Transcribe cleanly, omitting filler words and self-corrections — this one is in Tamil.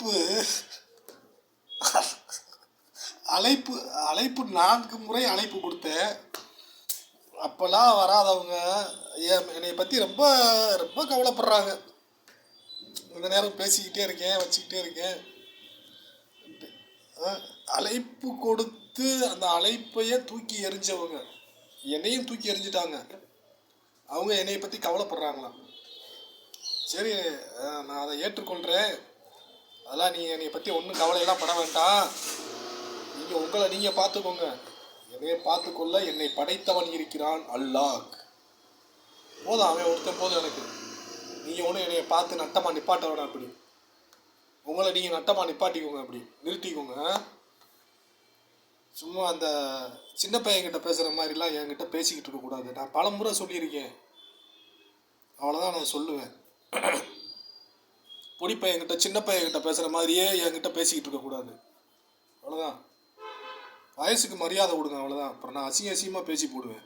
அழைப்பு அழைப்பு அழைப்பு 4 முறை அழைப்பு கொடுத்தேன். அப்போல்லாம் வராதவங்க என்னை பற்றி ரொம்ப ரொம்ப கவலைப்படுறாங்க. இந்த நேரம் பேசிக்கிட்டே இருக்கேன், வச்சுக்கிட்டே இருக்கேன். அழைப்பு கொடுத்து அந்த அழைப்பையே தூக்கி எறிஞ்சவங்க என்னையும் தூக்கி எறிஞ்சிட்டாங்க. அவங்க என்னை பற்றி கவலைப்படுறாங்களாம். சரி, நான் அதை ஏற்றுக்கொள்கிறேன். அதெல்லாம் நீங்கள் என்னை பற்றி ஒன்றும் கவலையெல்லாம் பட வேண்டாம். உங்களை நீங்கள் பார்த்துக்கோங்க. என்னையை பார்த்துக்கொள்ள என்னை படைத்தவன் இருக்கிறான், அல்லாஹ். போதும், அவன் ஒருத்தன் போதும் எனக்கு. நீங்கள் ஒன்றும் என்னையை பார்த்து நட்டமாக நிப்பாட்ட வேணாம். அப்படி உங்களை நீங்கள் நட்டமாக நிப்பாட்டிக்கோங்க, அப்படி நிறுத்திக்கோங்க. சும்மா அந்த சின்ன பையன்கிட்ட பேசுகிற மாதிரிலாம் என்கிட்ட பேசிக்கிட்டு இருக்கக்கூடாது. நான் பல முறை சொல்லியிருக்கேன். அவ்வளோதான் நான் சொல்லுவேன். பொடி பையன்கிட்ட சின்ன பையன்கிட்ட பேசுகிற மாதிரியே என்கிட்ட பேசிக்கிட்டு இருக்கக்கூடாது. அவ்வளோதான். வயசுக்கு மரியாதை கொடுங்க, அவ்வளோதான். அப்புறம் நான் அசிங்கமாக பேசி போடுவேன்.